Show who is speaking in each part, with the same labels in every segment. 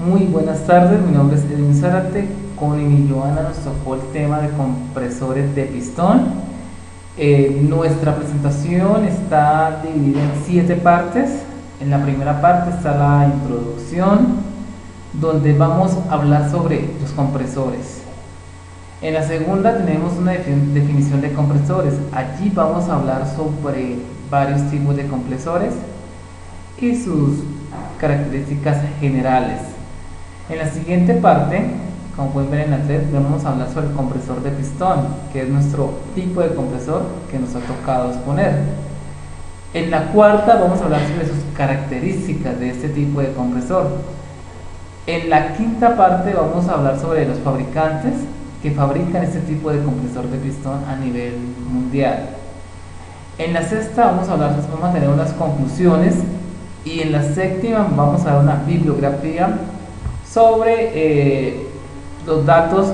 Speaker 1: Muy buenas tardes, mi nombre es Edwin Zárate. Con Emi Joana nos tocó el tema de compresores de pistón. Nuestra presentación está dividida en 7 partes. En la primera parte está la introducción, donde vamos a hablar sobre los compresores. En la segunda tenemos una definición de compresores. Allí vamos a hablar sobre varios tipos de compresores y sus características generales. En la siguiente parte, como pueden ver en la 3, vamos a hablar sobre el compresor de pistón, que es nuestro tipo de compresor que nos ha tocado exponer. En la cuarta vamos a hablar sobre sus características de este tipo de compresor. En la quinta parte vamos a hablar sobre los fabricantes que fabrican este tipo de compresor de pistón a nivel mundial. En la sexta vamos a tener unas conclusiones, y en la séptima vamos a dar una bibliografía sobre los datos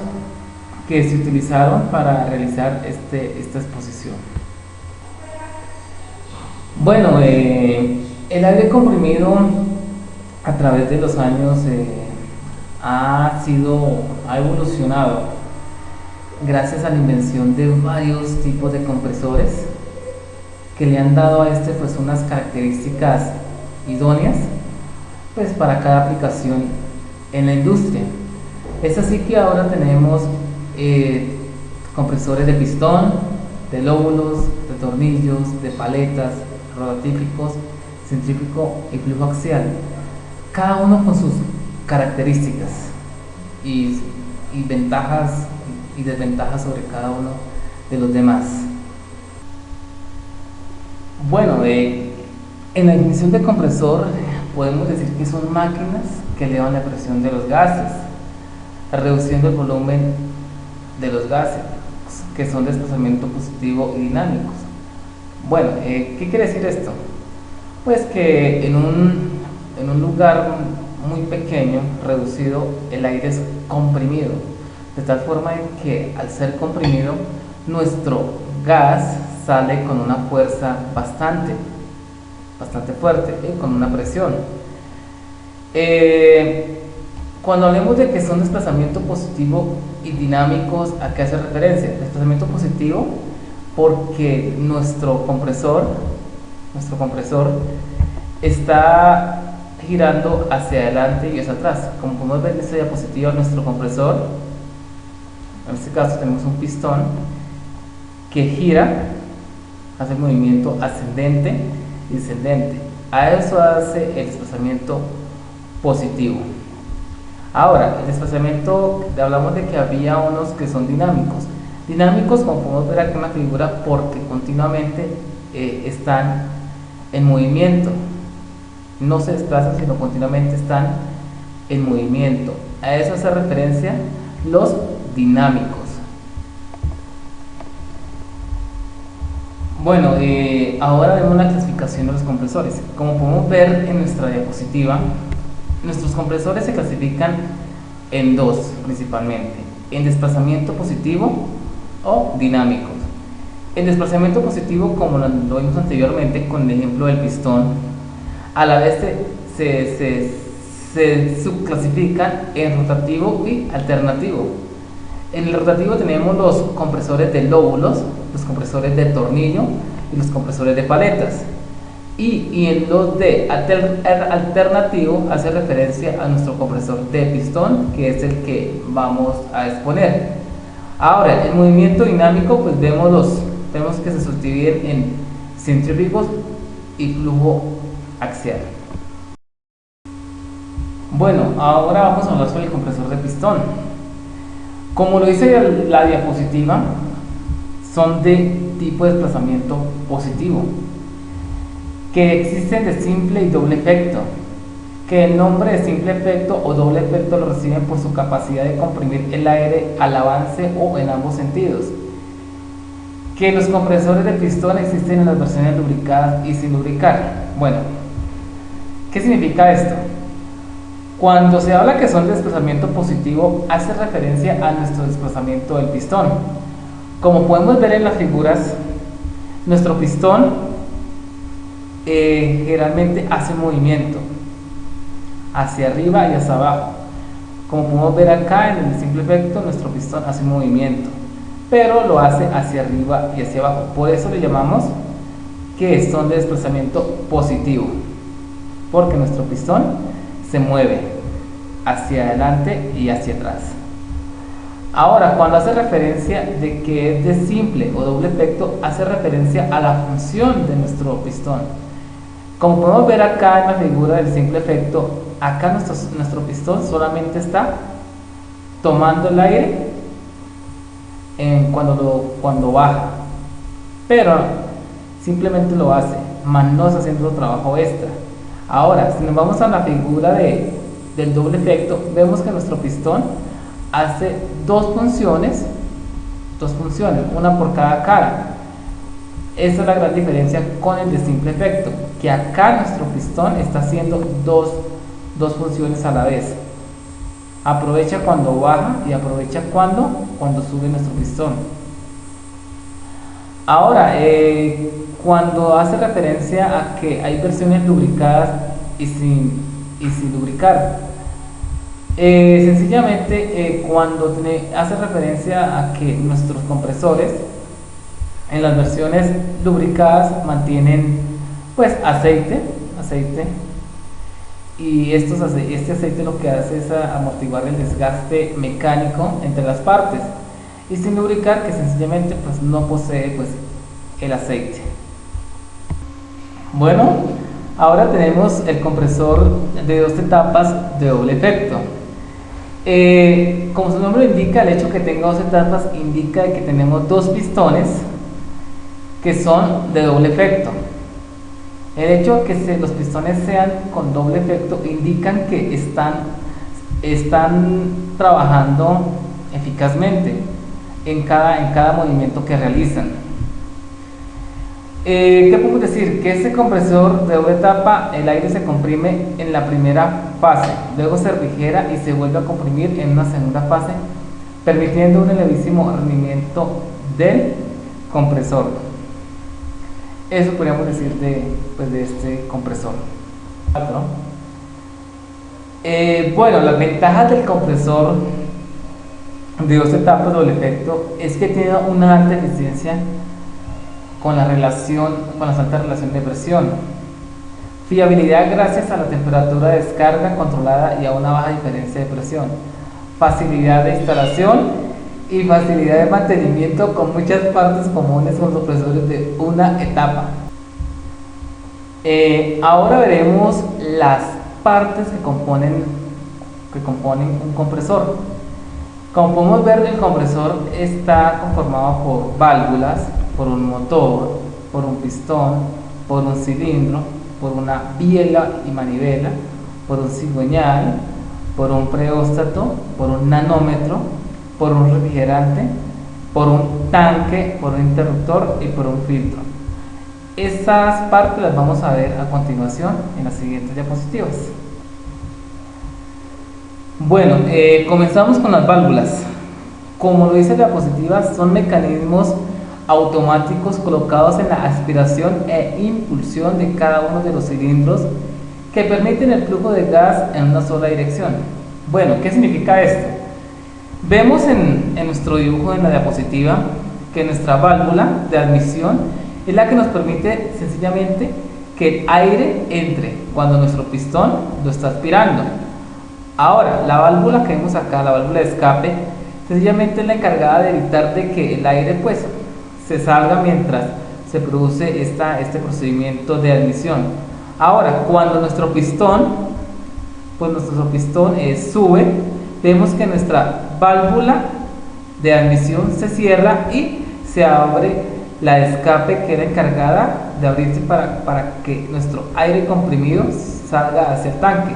Speaker 1: que se utilizaron para realizar esta exposición. Bueno, el aire comprimido a través de los años ha evolucionado gracias a la invención de varios tipos de compresores que le han dado a pues unas características idóneas pues para cada aplicación en la industria. Es así que ahora tenemos compresores de pistón, de lóbulos, de tornillos, de paletas, rotatíficos, centrífugo y flujo axial, cada uno con sus características y ventajas y desventajas sobre cada uno de los demás. Bueno, en la definición de compresor podemos decir que son máquinas que elevan la presión de los gases, reduciendo el volumen de los gases, que son de desplazamiento positivo y dinámicos. Bueno, ¿qué quiere decir esto? Pues que en un lugar muy pequeño, reducido, el aire es comprimido, de tal forma que al ser comprimido, nuestro gas sale con una fuerza bastante fuerte, con una presión. Cuando hablemos de que son desplazamiento positivo y dinámicos, ¿a qué hace referencia? Desplazamiento positivo porque nuestro compresor está girando hacia adelante y hacia atrás. Como podemos ver en esta diapositiva, nuestro compresor, en este caso tenemos un pistón que gira, hace el movimiento ascendente y descendente. A eso hace el desplazamiento positivo. Ahora, el desplazamiento, hablamos de que había unos que son dinámicos. Dinámicos, como podemos ver aquí en la figura, porque continuamente están en movimiento. No se desplazan, sino continuamente están en movimiento. A eso hace referencia los dinámicos. Bueno, ahora vemos la clasificación de los compresores. Como podemos ver en nuestra diapositiva, nuestros compresores se clasifican en dos principalmente: en desplazamiento positivo o dinámicos. En desplazamiento positivo, como lo vimos anteriormente con el ejemplo del pistón, a la vez se subclasifican en rotativo y alternativo. En el rotativo tenemos los compresores de lóbulos, los compresores de tornillo y los compresores de paletas. Y en los de alternativo hace referencia a nuestro compresor de pistón, que es el que vamos a exponer. Ahora, el movimiento dinámico, pues vemos que se subdividen en centrífugos y flujo axial. Bueno, ahora vamos a hablar sobre el compresor de pistón. Como lo dice la diapositiva, son de tipo de desplazamiento positivo, que existen de simple y doble efecto, que el nombre de simple efecto o doble efecto lo reciben por su capacidad de comprimir el aire al avance o en ambos sentidos, que los compresores de pistón existen en las versiones lubricadas y sin lubricar. Bueno, ¿qué significa esto? Cuando se habla que son de desplazamiento positivo, hace referencia a nuestro desplazamiento del pistón. Como podemos ver en las figuras, nuestro pistón generalmente hace movimiento hacia arriba y hacia abajo. Como podemos ver acá en el simple efecto, nuestro pistón hace un movimiento, pero lo hace hacia arriba y hacia abajo. Por eso le llamamos que son de desplazamiento positivo, porque nuestro pistón se mueve hacia adelante y hacia atrás. Ahora, cuando hace referencia de que es de simple o doble efecto, hace referencia a la función de nuestro pistón. Como podemos ver acá en la figura del simple efecto, acá nuestro pistón solamente está tomando el aire cuando baja, pero simplemente lo hace, más no está haciendo otro trabajo extra. Ahora, si nos vamos a la figura del doble efecto, vemos que nuestro pistón hace dos funciones, una por cada cara. Esa es la gran diferencia con el de simple efecto, que acá nuestro pistón está haciendo dos funciones a la vez. Aprovecha cuando baja y aprovecha cuando sube nuestro pistón. Ahora, cuando hace referencia a que hay versiones lubricadas y sin lubricar, sencillamente cuando hace referencia a que nuestros compresores en las versiones lubricadas mantienen pues aceite, y este aceite lo que hace es amortiguar el desgaste mecánico entre las partes, y sin lubricar, que sencillamente pues no posee pues el aceite. Bueno, ahora tenemos el compresor de 2 etapas de doble efecto. Como su nombre indica, el hecho que tenga 2 etapas indica que tenemos 2 pistones que son de doble efecto. El hecho de que los pistones sean con doble efecto indican que están trabajando eficazmente en cada movimiento que realizan. ¿Qué podemos decir? Que este compresor de doble etapa, el aire se comprime en la primera fase, luego se refrigera y se vuelve a comprimir en una segunda fase, permitiendo un elevísimo rendimiento del compresor. Eso podríamos decir de este compresor. Bueno, las ventajas del compresor de 2 etapas de doble efecto es que tiene una alta eficiencia con las altas relaciones de presión, fiabilidad gracias a la temperatura de descarga controlada y a una baja diferencia de presión, facilidad de instalación y facilidad de mantenimiento con muchas partes comunes con los compresores de una etapa. Ahora veremos las partes que componen un compresor. Como podemos ver, el compresor está conformado por válvulas, por un motor, por un pistón, por un cilindro, por una biela y manivela, por un cigüeñal, por un preóstato, por un nanómetro, por un refrigerante, por un tanque, por un interruptor y por un filtro. Estas partes las vamos a ver a continuación en las siguientes diapositivas. Bueno, comenzamos con las válvulas. Como lo dice la diapositiva, son mecanismos automáticos colocados en la aspiración e impulsión de cada uno de los cilindros que permiten el flujo de gas en una sola dirección. Bueno, ¿qué significa esto? Vemos en nuestro dibujo en la diapositiva que nuestra válvula de admisión es la que nos permite sencillamente que el aire entre cuando nuestro pistón lo está aspirando. Ahora, la válvula que vemos acá, la válvula de escape, sencillamente es la encargada de evitar de que el aire pues se salga mientras se produce este procedimiento de admisión. Ahora, cuando nuestro pistón sube, vemos que nuestra válvula de admisión se cierra y se abre la de escape, que era encargada de abrirse para que nuestro aire comprimido salga hacia el tanque.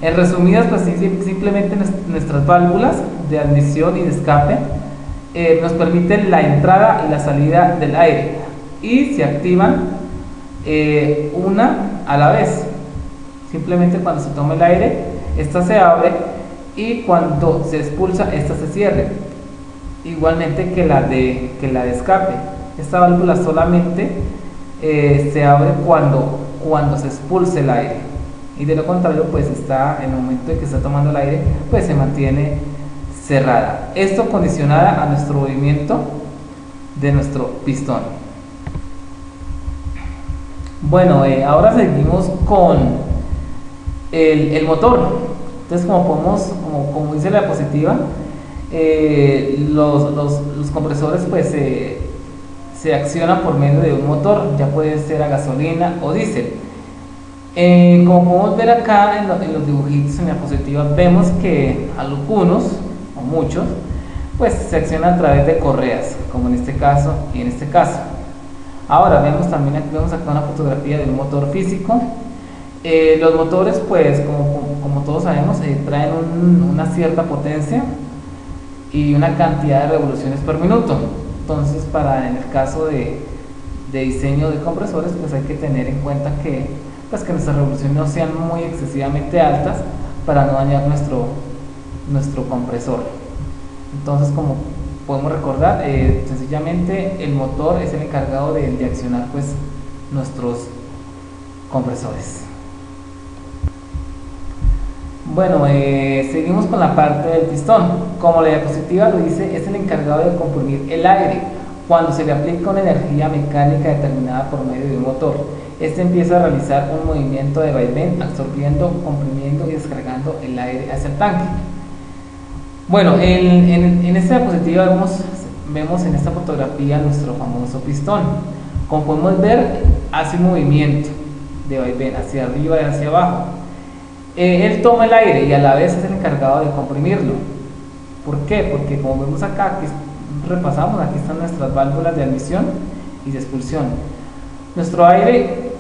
Speaker 1: En resumidas, pues simplemente nuestras válvulas de admisión y de escape nos permiten la entrada y la salida del aire, y se activan una a la vez. Simplemente cuando se toma el aire, esta se abre, y cuando se expulsa, esta se cierra. Igualmente que la de escape. Esta válvula solamente se abre cuando se expulse el aire, y de lo contrario pues está, en el momento en que está tomando el aire, pues se mantiene cerrada. Esto condicionada a nuestro movimiento de nuestro pistón. Bueno, ahora seguimos con el motor. Entonces, como dice la diapositiva, los compresores pues se accionan por medio de un motor, ya puede ser a gasolina o diésel. Como podemos ver acá en los dibujitos en la diapositiva, vemos que algunos o muchos pues se accionan a través de correas, como en este caso y en este caso. Ahora vemos acá una fotografía de un motor físico. Los motores pues como todos sabemos traen una cierta potencia y una cantidad de revoluciones por minuto. Entonces en el caso de diseño de compresores pues hay que tener en cuenta que nuestras revoluciones no sean muy excesivamente altas para no dañar nuestro compresor. Entonces, como podemos recordar, sencillamente el motor es el encargado de accionar pues nuestros compresores. Bueno, seguimos con la parte del pistón. Como la diapositiva lo dice, es el encargado de comprimir el aire cuando se le aplica una energía mecánica determinada por medio de un motor. Este empieza a realizar un movimiento de vaivén, absorbiendo, comprimiendo y descargando el aire hacia el tanque. Bueno, en esta diapositiva vemos en esta fotografía nuestro famoso pistón. Como podemos ver, hace un movimiento de vaivén hacia arriba y hacia abajo. Él toma el aire y a la vez es el encargado de comprimirlo. ¿Por qué? Porque como vemos acá, aquí repasamos, aquí están nuestras válvulas de admisión y de expulsión. Nuestro aire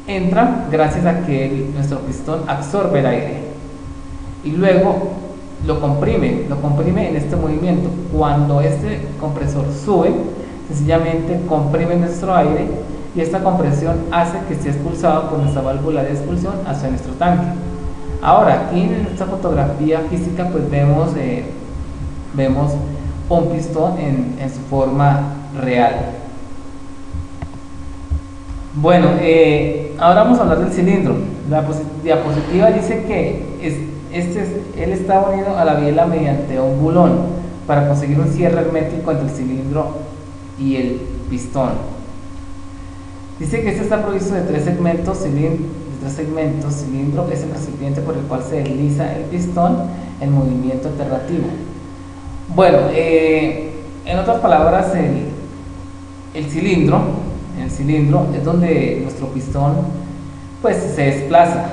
Speaker 1: entra gracias a que nuestro pistón absorbe el aire y luego lo comprime en este movimiento. Cuando este compresor sube, sencillamente comprime nuestro aire y esta compresión hace que sea expulsado por nuestra válvula de expulsión hacia nuestro tanque. Ahora, aquí en esta fotografía física pues vemos un pistón en su forma real. Bueno, ahora vamos a hablar del cilindro. La diapositiva dice que él está unido a la biela mediante un bulón para conseguir un cierre hermético entre el cilindro y el pistón. Dice que este está provisto de tres segmentos. Cilindro es el recipiente por el cual se desliza el pistón en movimiento alternativo. Bueno, en otras palabras, el cilindro es donde nuestro pistón pues se desplaza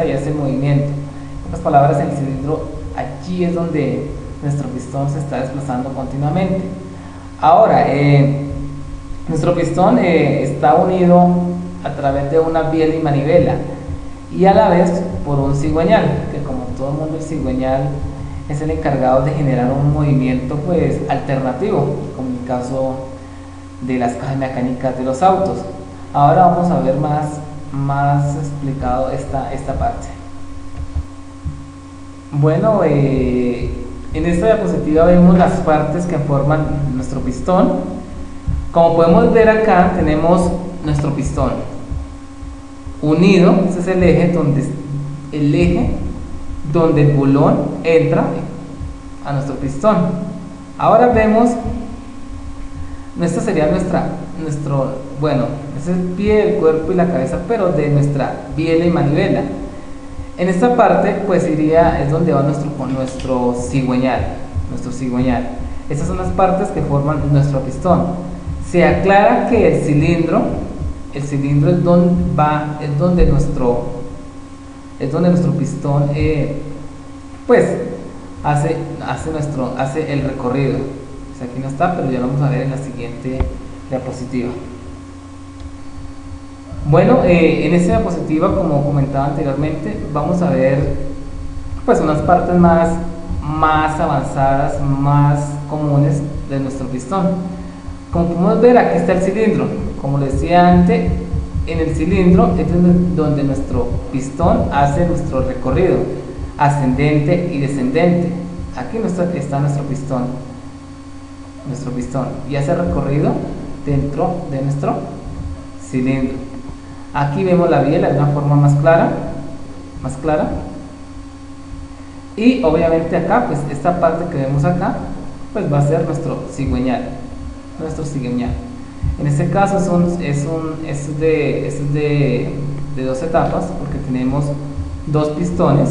Speaker 1: y hace movimiento. En otras palabras, el cilindro, allí es donde nuestro pistón se está desplazando continuamente. Ahora, nuestro pistón está unido a través de una biela y manivela y a la vez por un cigüeñal, que como todo el mundo, el cigüeñal es el encargado de generar un movimiento pues alternativo, como en el caso de las cajas mecánicas de los autos. Ahora vamos a ver más explicado esta parte. Bueno, en esta diapositiva vemos las partes que forman nuestro pistón. Como podemos ver acá, tenemos nuestro pistón unido. Este es el eje donde el bulón entra a nuestro pistón. Ahora vemos, esta sería es el pie, el cuerpo y la cabeza, pero de nuestra biela y manivela. En esta parte pues es donde va nuestro cigüeñal. Estas son las partes que forman nuestro pistón. Se aclara que el cilindro es donde nuestro pistón pues hace el recorrido. O sea, aquí no está, pero ya lo vamos a ver en la siguiente diapositiva. Bueno, en esta diapositiva, como comentaba anteriormente, vamos a ver pues unas partes más avanzadas, más comunes de nuestro pistón. Como podemos ver, aquí está el cilindro. Como les decía antes, en el cilindro es donde nuestro pistón hace nuestro recorrido ascendente y descendente. Aquí está nuestro pistón y hace recorrido dentro de nuestro cilindro. Aquí vemos la biela de una forma más clara, y obviamente acá, pues esta parte que vemos acá, pues va a ser nuestro cigüeñal, En este caso es de dos etapas, porque tenemos dos pistones,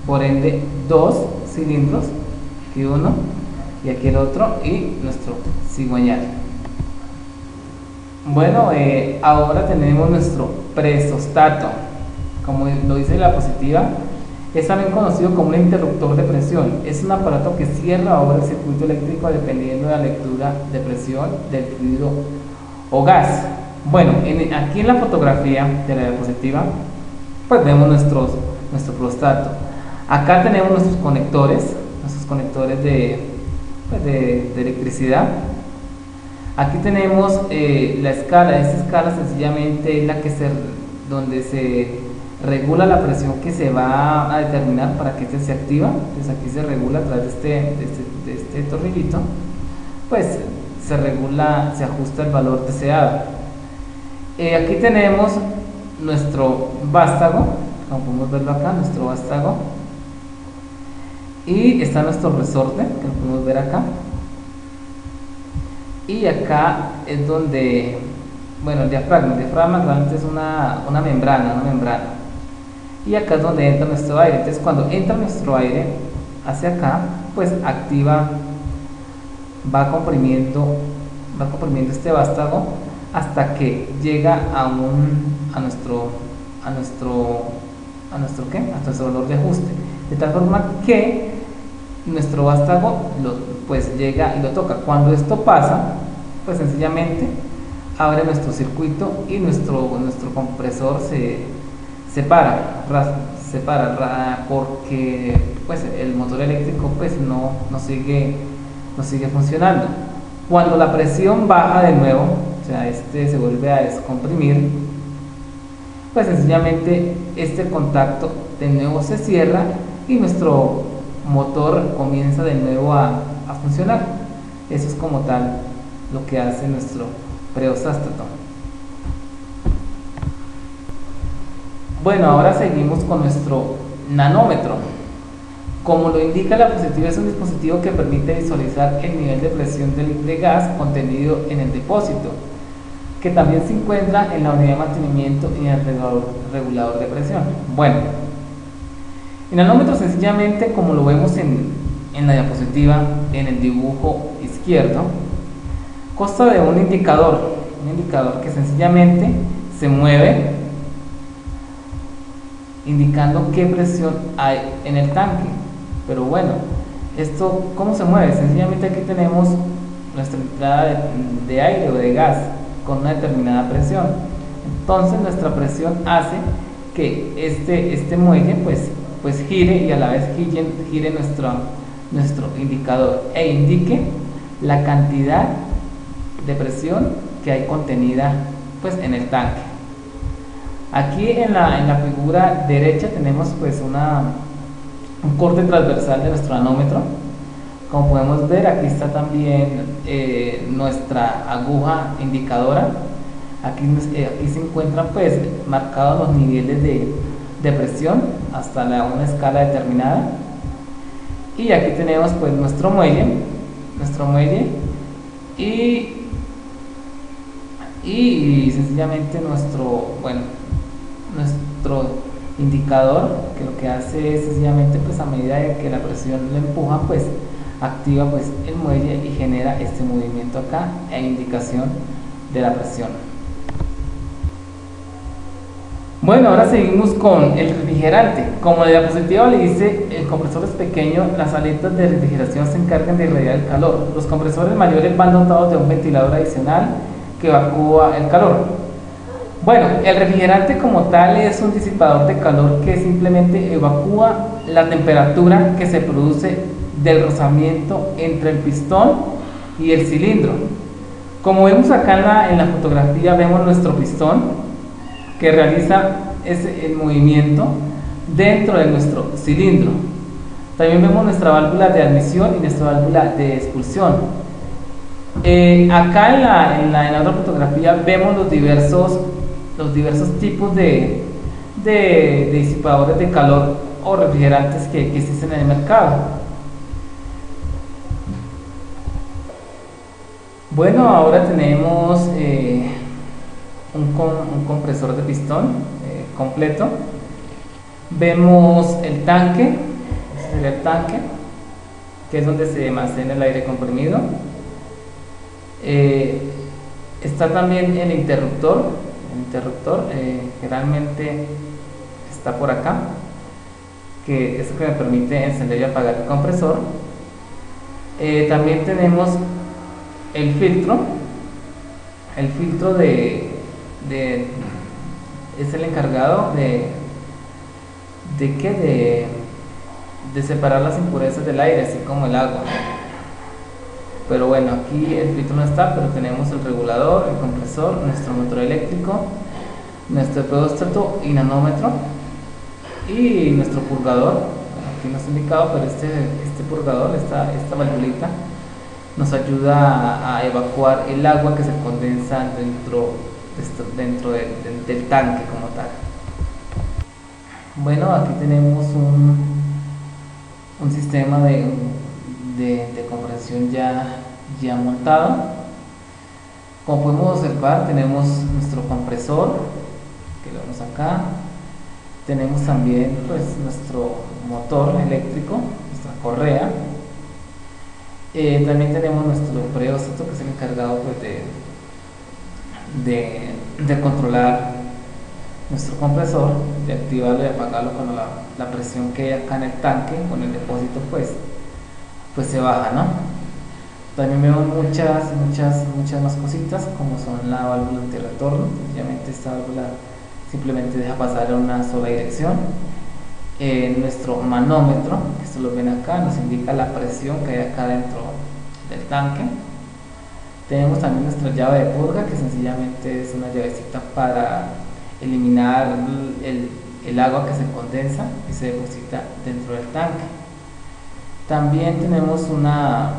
Speaker 1: por ende dos cilindros, aquí uno y aquí el otro, y nuestro cigüeñal. Bueno, ahora tenemos nuestro presostato, como lo dice la diapositiva. Es también conocido como un interruptor de presión. Es un aparato que cierra o abre el circuito eléctrico dependiendo de la lectura de presión del fluido o gas. Bueno, aquí en la fotografía de la diapositiva, pues vemos nuestro prostato. Acá tenemos nuestros conectores de electricidad. Aquí tenemos la escala. Esta escala sencillamente es donde se regula la presión que se va a determinar para que este se activa. Entonces aquí se regula a través de este tornillito, pues se ajusta el valor deseado. Aquí tenemos nuestro vástago, como podemos verlo acá, nuestro vástago, y está nuestro resorte, que lo podemos ver acá, y acá es donde, bueno, el diafragma realmente es una membrana, y acá es donde entra nuestro aire. Entonces cuando entra nuestro aire hacia acá, pues activa, va comprimiendo este vástago hasta que llega a nuestro valor de ajuste, de tal forma que nuestro vástago pues llega y lo toca. Cuando esto pasa, pues sencillamente abre nuestro circuito y nuestro compresor se para, porque pues el motor eléctrico pues no sigue funcionando. Cuando la presión baja de nuevo, o sea, se vuelve a descomprimir, pues sencillamente este contacto de nuevo se cierra y nuestro motor comienza de nuevo a funcionar. Eso es como tal lo que hace nuestro preosástato. Bueno, ahora seguimos con nuestro nanómetro. Como lo indica la diapositiva, es un dispositivo que permite visualizar el nivel de presión de gas contenido en el depósito, que también se encuentra en la unidad de mantenimiento y en el regulador de presión. Bueno, el nanómetro sencillamente, como lo vemos en la diapositiva, en el dibujo izquierdo, consta de un indicador que sencillamente se mueve indicando qué presión hay en el tanque. Pero bueno, esto ¿cómo se mueve? Sencillamente aquí tenemos nuestra entrada de aire o de gas con una determinada presión. Entonces nuestra presión hace que este muelle pues gire, y a la vez gire nuestro indicador e indique la cantidad de presión que hay contenida pues en el tanque. Aquí en la figura derecha tenemos pues un corte transversal de nuestro nanómetro. Como podemos ver, aquí está también nuestra aguja indicadora. Aquí se encuentran pues marcados los niveles de presión hasta una escala determinada. Y aquí tenemos pues nuestro muelle y sencillamente nuestro indicador, que lo que hace es sencillamente pues a medida de que la presión lo empuja, pues activa pues el muelle y genera este movimiento acá e indicación de la presión. Bueno, ahora seguimos con el refrigerante. Como la diapositiva le dice, el compresor es pequeño, las aletas de refrigeración se encargan de irradiar el calor. Los compresores mayores van dotados de un ventilador adicional que evacúa el calor. Bueno, el refrigerante como tal es un disipador de calor que simplemente evacúa la temperatura que se produce del rozamiento entre el pistón y el cilindro. Como vemos acá en la fotografía, vemos nuestro pistón que realiza el movimiento dentro de nuestro cilindro. También vemos nuestra válvula de admisión y nuestra válvula de expulsión. Acá en la otra fotografía vemos los diversos los diversos tipos de disipadores de calor o refrigerantes que existen en el mercado. Bueno, ahora tenemos un compresor de pistón completo. Vemos el tanque, este sería el tanque, que es donde se almacena el aire comprimido. Está también el interruptor. El interruptor generalmente está por acá, que es lo que me permite encender y apagar el compresor. También tenemos el filtro. El filtro es el encargado de separar las impurezas del aire, así como el agua. Pero bueno, aquí el filtro no está, pero tenemos el regulador, el compresor, nuestro motor eléctrico, nuestro pedóstato y nanómetro y nuestro purgador. Aquí no está indicado, pero este purgador, esta valvulita, nos ayuda a evacuar el agua que se condensa dentro del tanque como tal. Bueno, aquí tenemos un sistema de compresión ya montado. Como podemos observar, tenemos nuestro compresor, que lo vemos acá. Tenemos también pues nuestro motor eléctrico, nuestra correa. También tenemos nuestro pedóstato, que es el encargado pues, de controlar nuestro compresor, de activarlo y apagarlo cuando la presión que hay acá en el tanque con el depósito pues se baja, ¿no? También vemos muchas más cositas, como son la válvula antirretorno. Sencillamente esta válvula simplemente deja pasar en una sola dirección. Nuestro manómetro, que esto lo ven acá, nos indica la presión que hay acá dentro del tanque. Tenemos también nuestra llave de purga, que sencillamente es una llavecita para eliminar el agua que se condensa y se deposita dentro del tanque. También tenemos una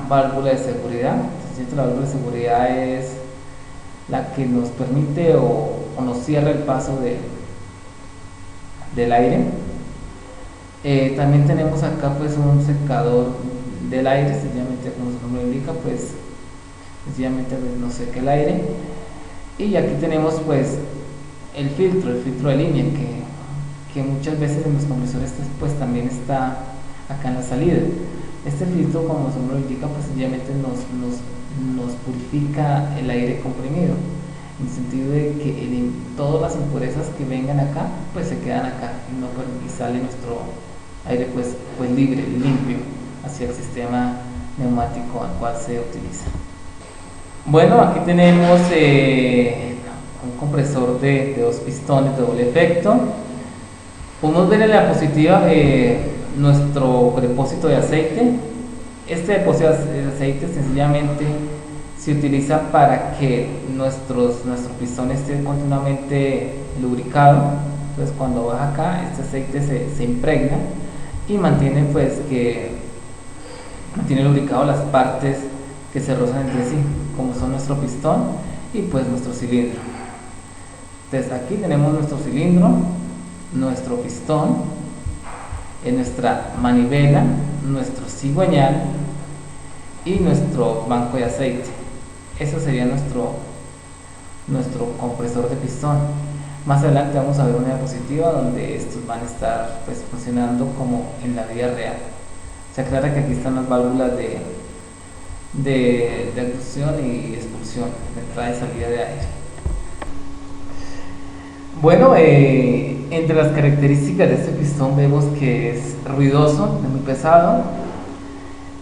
Speaker 1: válvula de seguridad. La válvula de seguridad es la que nos permite o nos cierra el paso del aire. También tenemos acá pues un secador del aire, sencillamente como su nombre indica, pues sencillamente nos seca el aire. Y aquí tenemos pues el filtro de línea, que muchas veces en los compresores pues también está acá en la salida. Este filtro, como su nombre indica, pues sencillamente nos purifica el aire comprimido, en el sentido de que todas las impurezas que vengan acá pues se quedan acá y sale nuestro aire pues libre, limpio hacia el sistema neumático al cual se utiliza. Bueno, aquí tenemos un compresor de 2 pistones de doble efecto. Podemos ver en la diapositiva nuestro depósito de aceite. Este depósito de aceite sencillamente se utiliza para que nuestro pistón esté continuamente lubricado. Entonces cuando baja acá, este aceite se impregna y mantiene lubricado las partes que se rozan entre sí, como son nuestro pistón y pues nuestro cilindro. Entonces aquí tenemos nuestro cilindro, nuestro pistón, nuestra manivela, nuestro cigüeñal y nuestro banco de aceite. Eso sería nuestro compresor de pistón. Más adelante vamos a ver una diapositiva donde estos van a estar pues funcionando como en la vida real. Se aclara que aquí están las válvulas de adducción y expulsión, de entrada y salida de aire. Bueno, entre las características de este pistón vemos que es ruidoso, es muy pesado,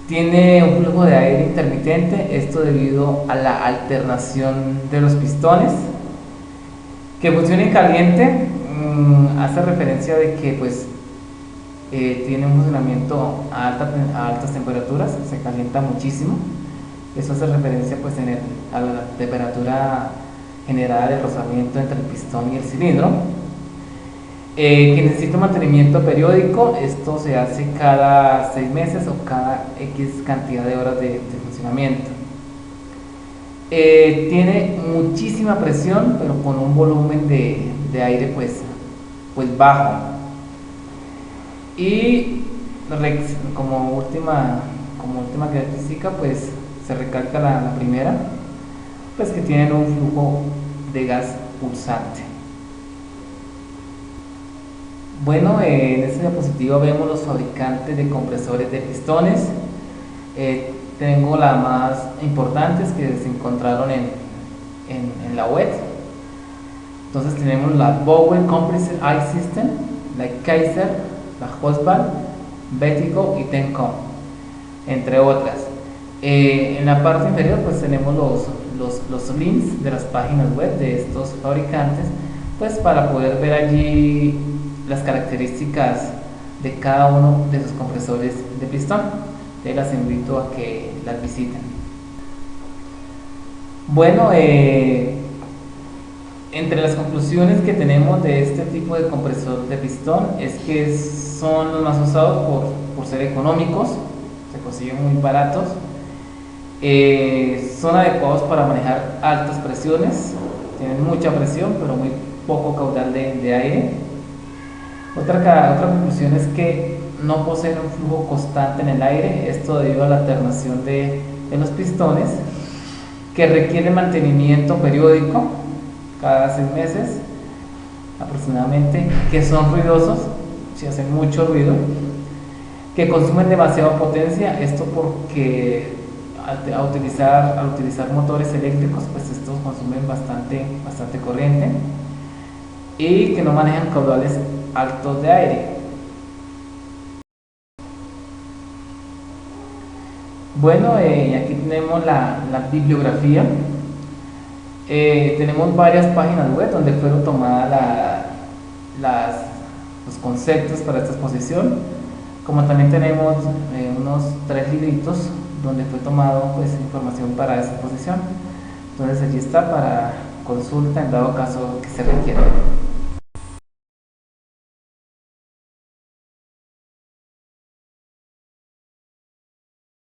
Speaker 1: tiene un flujo de aire intermitente, esto debido a la alternación de los pistones. Que funcione en caliente hace referencia de que pues tiene un funcionamiento a altas temperaturas, se calienta muchísimo. Eso hace referencia pues a la temperatura generada de rozamiento entre el pistón y el cilindro. Que necesita un mantenimiento periódico. Esto se hace cada 6 meses o cada X cantidad de horas de funcionamiento. Tiene muchísima presión, pero con un volumen de aire pues bajo. Y como última característica, pues se recalca la primera, pues que tienen un flujo de gas pulsante. Bueno, en esta diapositiva vemos los fabricantes de compresores de pistones. Tengo las más importantes que se encontraron en la web. Entonces tenemos la Bowell Compressor Air System, la Kaiser, la Hosband, Betico y Tencom, entre otras. En la parte inferior pues tenemos los links de las páginas web de estos fabricantes, pues para poder ver allí las características de cada uno de sus compresores de pistón. Las invito a que las visiten. Bueno, entre las conclusiones que tenemos de este tipo de compresor de pistón es que son los más usados por ser económicos, se consiguen muy baratos, son adecuados para manejar altas presiones, tienen mucha presión pero muy poco caudal de aire. Otra conclusión es que no poseen un flujo constante en el aire, esto debido a la alternación de los pistones, que requiere mantenimiento periódico cada 6 meses aproximadamente, que son ruidosos, si hacen mucho ruido, que consumen demasiada potencia, esto porque al utilizar motores eléctricos, pues estos consumen bastante corriente, y que no manejan caudales altos de aire. Bueno, aquí tenemos la bibliografía. Tenemos varias páginas web donde fueron tomadas los conceptos para esta exposición, como también tenemos unos 3 libritos donde fue tomado pues información para esta exposición. Entonces allí está para consulta en dado caso que se requiera.